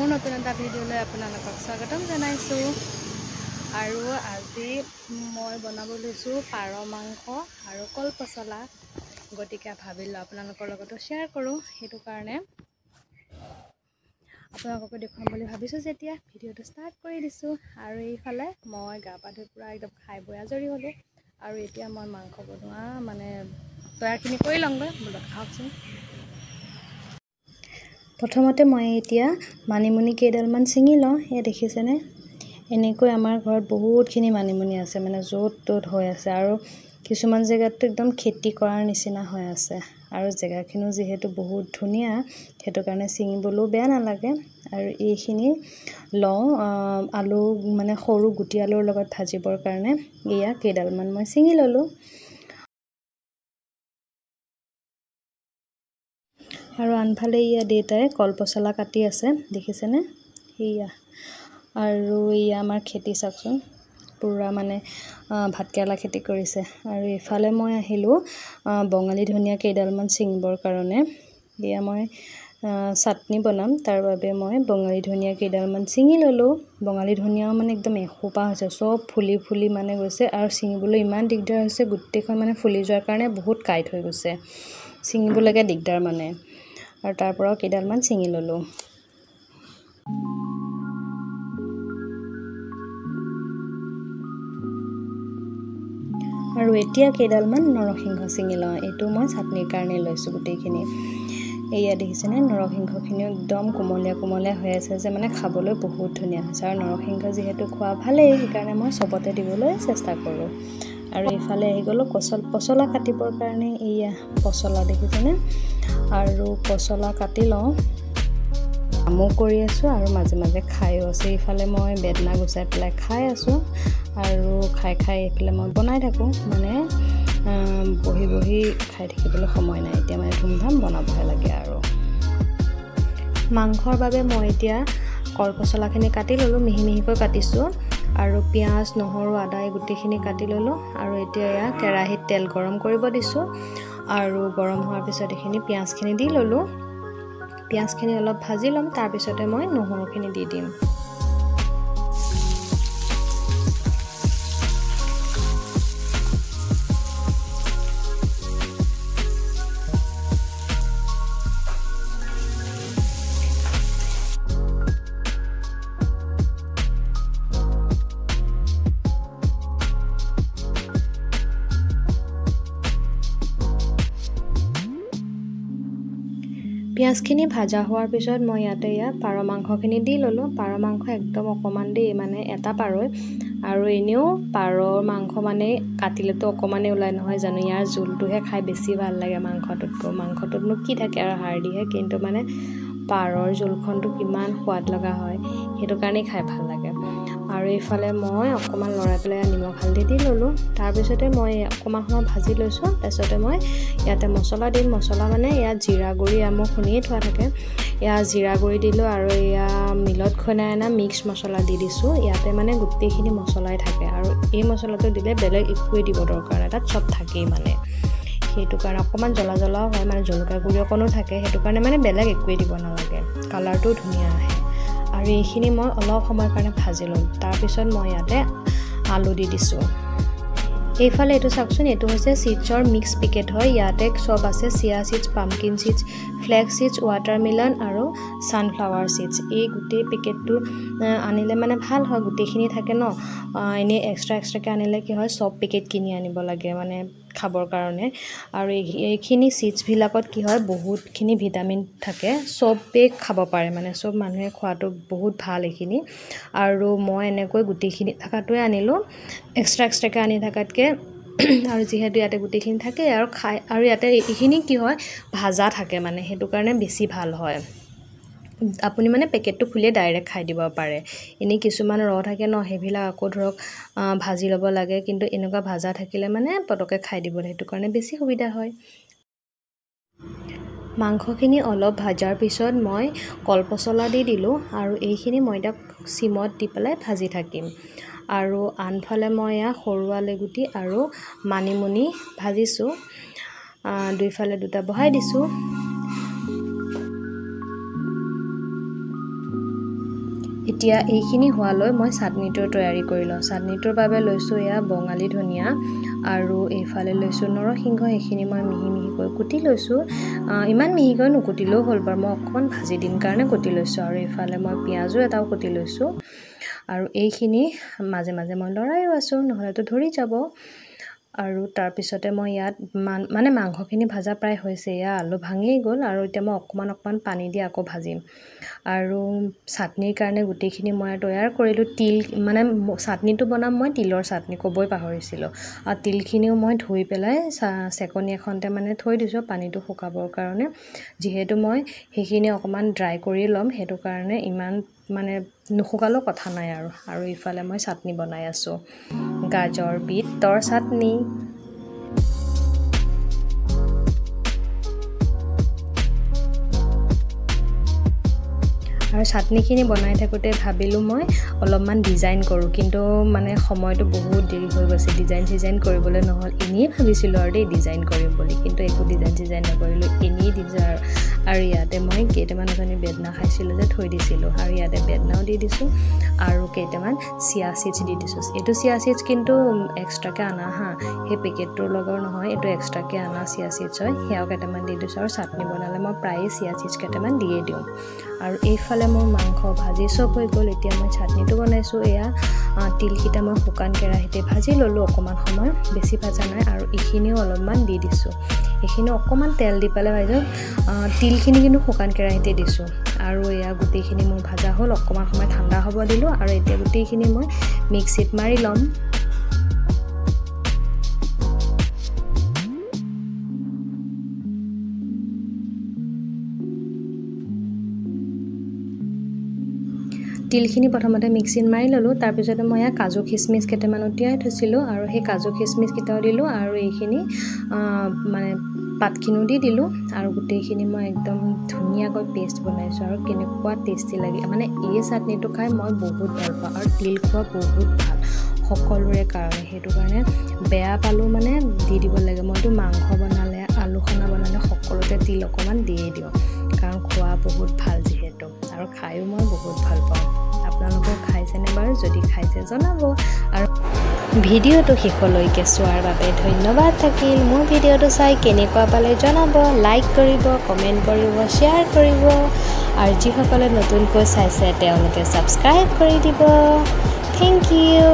মোৰ নতুন এটা ভিডিঅ'লৈ আপোনালোকক স্বাগতম জনাইছোঁ। আৰু আজি মই বনাব লৈছোঁ পাৰ মাংস আৰু কল পচলা। গতিকে ভাবিলোঁ আপোনালোকৰ লগতো শ্বেয়াৰ কৰোঁ। সেইটো কাৰণে আপোনালোককো দেখুৱাম বুলি ভাবিছোঁ যেতিয়া ভিডিঅ'টো ষ্টাৰ্ট কৰি দিছোঁ। আৰু এইফালে মই গা পা ধুই পূৰা একদম খাই বৈ আজৰি হ'লোঁ। আৰু এতিয়া মই মাংস বনোৱা তৈয়াৰখিনি কৰি লওঁগৈ। বোলো খাওকচোন। প্ৰথমতে মই এতিয়া মানিমুনি কেইডালমান ছিঙি লওঁ। এয়া দেখিছেনে, এনেকৈ আমাৰ ঘৰত বহুতখিনি মানিমুনি আছে, মানে য'ত ত'ত হৈ আছে। আৰু কিছুমান জেগাততো একদম খেতি কৰাৰ নিচিনা হৈ আছে। আৰু জেগাখিনিও যিহেতু বহুত ধুনীয়া, সেইটো কাৰণে ছিঙিবলৈও বেয়া নালাগে। আৰু এইখিনি লওঁ আলু, মানে সৰু গুটি আলুৰ লগত ভাজিবৰ কাৰণে। এয়া কেইডালমান মই ছিঙি ল'লোঁ। আৰু আনফালে এয়া দেউতাই কল পচলা কাটি আছে, দেখিছেনে এয়া। আৰু এয়া আমাৰ খেতি চাওকচোন, পূৰা মানে ভাতকেৰেলা খেতি কৰিছে। আৰু এইফালে মই আহিলোঁ বঙালী ধনিয়া কেইডালমান ছিঙিবৰ কাৰণে। এয়া মই চাটনি বনাম, তাৰ বাবে মই বঙালী ধনিয়া কেইডালমান ছিঙি ল'লোঁ। বঙালী ধনিয়াও মানে একদম এসোপা হৈছে, চব ফুলি ফুলি মানে গৈছে। আৰু ছিঙিবলৈ ইমান দিগদাৰ হৈছে, গোটেইখন মানে ফুলি যোৱাৰ কাৰণে বহুত কাইট হৈ গৈছে, ছিঙিবলৈকে দিগদাৰ মানে। আৰু তাৰ পৰাও কেইডালমান ছিঙি ল'লোঁ। আৰু এতিয়া কেইডালমান নৰসিংহ ছিঙি লওঁ। এইটো মই চাটনিৰ কাৰণে লৈছোঁ গোটেইখিনি। এয়া দেখিছেনে, নৰসিংহখিনিও একদম কোমলীয়া কোমলীয়া হৈ আছে যে, মানে খাবলৈ বহুত ধুনীয়া হৈছে। আৰু নৰসিংহ যিহেতু খোৱা ভালেই, সেইকাৰণে মই চবতে দিবলৈ চেষ্টা কৰোঁ। আৰু এইফালে আহি গ'লোঁ পচলা কাটিবৰ কাৰণে। এয়া পচলা দেখিছেনে, আৰু পচলা কাটি লওঁ। কামো কৰি আছোঁ আৰু মাজে মাজে খাইও আছোঁ। এইফালে মই বেদনা গুচাই পেলাই খাই আছোঁ, আৰু খাই খাই এইফালে মই বনাই থাকোঁ। মানে বহি বহি খাই থাকিবলৈ সময় নাই, এতিয়া মানে ধুমধাম বনাবহে লাগে। আৰু মাংসৰ বাবে মই এতিয়া কল পচলাখিনি কাটি ল'লোঁ, মিহি মিহিকৈ কাটিছোঁ। আৰু পিঁয়াজ, নহৰু, আদা এই গোটেইখিনি কাটি ল'লোঁ। আৰু এতিয়া এয়া কেৰাহীত তেল গৰম কৰিব দিছোঁ। আৰু গৰম হোৱাৰ পিছত এইখিনি পিঁয়াজখিনি দি ল'লোঁ। পিঁয়াজখিনি অলপ ভাজি ল'ম, তাৰপিছতে মই নহৰুখিনি দি দিম। পিঁয়াজখিনি ভাজা হোৱাৰ পিছত মই ইয়াতে পাৰ মাংসখিনি দি ল'লোঁ। পাৰ মাংস একদম অকণমান দেই, মানে এটা পাৰই। আৰু এনেও পাৰৰ মাংস মানে কাটিলেতো অকণমানেই ওলাই, নহয় জানো। ইয়াৰ জোলটোহে খাই বেছি ভাল লাগে মাংসটোতকৈ। মাংসটোতনো কি থাকে আৰু হাড়দিহে, কিন্তু মানে পাৰৰ জোলখনটো কিমান সোৱাদ লগা হয়, সেইটো কাৰণেই খাই ভাল লাগে। আৰু এইফালে মই অকণমান লৰাই পেলাই নিমখ হালধি দি ল'লোঁ। তাৰপিছতে মই অকণমান সময় ভাজি লৈছোঁ। তাৰপিছতে মই ইয়াতে মছলা দিম। মছলা মানে ইয়াত জিৰা গুড়ি মোক শুনিয়ে থোৱা থাকে, এয়া জিৰা গুড়ি দিলোঁ। আৰু এয়া মিলত খুন্দাই অনা মিক্স মছলা দি দিছোঁ। ইয়াতে মানে গোটেইখিনি মছলাই থাকে, আৰু এই মছলাটো দিলে বেলেগ একোৱেই দিব দৰকাৰ নাই, তাত চব থাকেই মানে। সেইটো কাৰণে অকণমান জ্বলা জ্বলাও হয়, মানে জলকীয়া গুড়ি অকণো থাকে। সেইটো কাৰণে মানে বেলেগ একোৱেই দিব নালাগে, কালাৰটোও ধুনীয়া আহে। আৰু এইখিনি মই অলপ সময়ৰ কাৰণে ভাজি ল'ম। তাৰপিছত মই ইয়াতে আলু দি দিছোঁ। এইফালে এইটো চাওকচোন, এইটো হৈছে চিডছৰ মিক্স পেকেট হয়। ইয়াতে চব আছে, chia seeds, pumpkin seeds, flax seeds, watermelon আৰু ছানফ্লাৱাৰ চিডছ। এই গোটেই পেকেটটো আনিলে মানে ভাল হয়, গোটেইখিনি থাকে ন। এনেই এক্সট্ৰাকৈ আনিলে কি হয়, চব পেকেট কিনি আনিব লাগে মানে খাবৰ কাৰণে। আৰু এইখিনি চিডছবিলাকত কি হয়, বহুতখিনি ভিটামিন থাকে, চবেই খাব পাৰে, মানে চব মানুহে খোৱাটো বহুত ভাল এইখিনি। আৰু মই এনেকৈ গোটেইখিনি থকাটোৱে আনিলোঁ, এক্সট্ৰাকৈ আনি থকাতকৈ। আৰু যিহেতু ইয়াতে গোটেইখিনি থাকে আৰু খাই, আৰু ইয়াতে এইখিনি কি হয়, ভাজা থাকে মানে, সেইটো কাৰণে বেছি ভাল হয়। আপুনি মানে পেকেটটো খুলিয়ে ডাইৰেক্ট খাই দিব পাৰে। এনেই কিছুমান থাকে ন, সেইবিলাক আকৌ ধৰক ভাজি ল'ব লাগে, কিন্তু এনেকুৱা ভাজা থাকিলে মানে পটককৈ খাই দিব, সেইটো কাৰণে বেছি সুবিধা হয়। মাংসখিনি অলপ ভাজাৰ পিছত মই কল পচলা দি দিলোঁ। আৰু এইখিনি মই এতিয়া চিমত দি পেলাই ভাজি থাকিম। আৰু আনফালে মই সৰু আলু গুটি আৰু মানিমুনি ভাজিছোঁ, দুইফালে দুটা বহাই দিছোঁ। এতিয়া এইখিনি হোৱালৈ মই চাটনিটো তৈয়াৰী কৰি লওঁ চাটনিটোৰ বাবে লৈছোঁ এয়া বঙালী ধনিয়া আৰু এইফালে লৈছোঁ নৰসিংহ এইখিনি মই মিহি মিহিকৈ কুটি লৈছোঁ ইমান মিহিকৈ নুকুটিলেও হ'ল বাৰু মই অকণমান ভাজি দিম কাৰণে কুটি লৈছোঁ আৰু এইফালে মই পিঁয়াজো এটাও কুটি লৈছোঁ আৰু এইখিনি মাজে মাজে মই লৰাইও আছোঁ নহ'লেতো ধৰি যাব আৰু তাৰ পিছতে মই ইয়াত মানে মাংসখিনি ভাজা প্ৰায় হৈছে এয়া আলু ভাঙিয়ে গ'ল আৰু এতিয়া মই অকণমান পানী দি আকৌ ভাজিম আৰু চাটনিৰ কাৰণে গোটেইখিনি মই তৈয়াৰ কৰিলোঁ তিল মানে চাটনিটো বনাম মই তিলৰ চাটনি ক'বই পাহৰিছিলোঁ আৰু তিলখিনিও মই ধুই পেলাই চেকনি এখনতে মানে থৈ দিছোঁ পানীটো শুকাবৰ কাৰণে যিহেতু মই সেইখিনি অকণমান ড্ৰাই কৰি ল'ম সেইটো কাৰণে ইমান মানে নুশুকালেও কথা নাই আৰু ইফালে মই চাটনি বনাই আছোঁ গাজৰ বিটৰ চাটনি আৰু চাটনিখিনি বনাই থাকোঁতে ভাবিলোঁ মই অলপমান ডিজাইন কৰোঁ কিন্তু মানে সময়টো বহুত দেৰি হৈ গৈছে ডিজাইন কৰিবলৈ নহ'ল এনেই ভাবিছিলোঁ আৰু দেই ডিজাইন কৰিম বুলি কিন্তু একো ডিজাইন নকৰিলোঁ এনেই দিছোঁ আৰু ইয়াতে মই কেইটামান বেদনা খাইছিলোঁ যে থৈ দিছিলোঁ আৰু ইয়াতে বেদনাও দি দিছোঁ আৰু কেইটামান চিয়া চিডছ দি দিছোঁ এইটো চিয়া চিডছ কিন্তু এক্সট্ৰাকৈ আনা হা সেই পেকেটটোৰ লগৰ নহয় এইটো এক্সট্ৰাকৈ আনা চিয়া চিডছ হয় সেয়াও কেইটামান দি দিছোঁ আৰু চাটনি বনালে মই প্ৰায়ে চিয়া চিডছ কেইটামান দিয়ে দিওঁ আৰু এইফালে মোৰ মাংস ভাজি চব হৈ গ'ল এতিয়া মই চাটনিটো বনাইছোঁ এয়া তিলকেইটা মই শুকান কেৰাহীতে ভাজি ল'লোঁ অকণমান সময় বেছি ভাজা নাই আৰু এইখিনিও অলপমান দি দিছোঁ এইখিনি অকণমান তেল দি পেলাই ভাজোঁ তিলখিনি কিন্তু শুকান কেৰাহীতে দিছোঁ আৰু এয়া গোটেইখিনি মোৰ ভাজা হ'ল অকণমান সময় ঠাণ্ডা হ'ব দিলোঁ আৰু এতিয়া গোটেইখিনি মই মিক্সিত মাৰি ল'ম তিলখিনি প্ৰথমতে মিক্সিত মাৰি ল'লোঁ তাৰপিছতে মই ইয়াত কাজু খিচমিচ কেইটামান তিয়াই থৈছিলোঁ আৰু সেই কাজু খিচমিচ কেইটাও দিলোঁ আৰু এইখিনি মানে পাতখিনিও দি দিলোঁ আৰু গোটেইখিনি মই একদম ধুনীয়াকৈ পেষ্ট বনাইছোঁ আৰু কেনেকুৱা টেষ্টি লাগে মানে এই চাটনিটো খাই মই বহুত ভাল পাওঁ আৰু তিল খোৱা বহুত ভাল সকলোৰে কাৰণে সেইটো কাৰণে বেয়া পালোঁ মানে দি দিব লাগে মইতো মাংস বনালে আলু খানা বনালে সকলোতে তিল অকণমান দিয়ে দিওঁ কাৰণ খোৱা বহুত ভাল যিহেতু আৰু খায়ো মই বহুত ভাল পাওঁ আপোনালোকে খাইছেনে বাৰু যদি খাইছে জনাব আৰু ভিডিঅ'টো শেষলৈকে চোৱাৰ বাবে ধন্যবাদ থাকিল মোৰ ভিডিঅ'টো চাই কেনেকুৱা পালে জনাব লাইক কৰিব কমেণ্ট কৰিব শ্বেয়াৰ কৰিব আৰু যিসকলে নতুনকৈ চাইছে তেওঁলোকে ছাবস্ক্ৰাইব কৰি দিব থেংক ইউ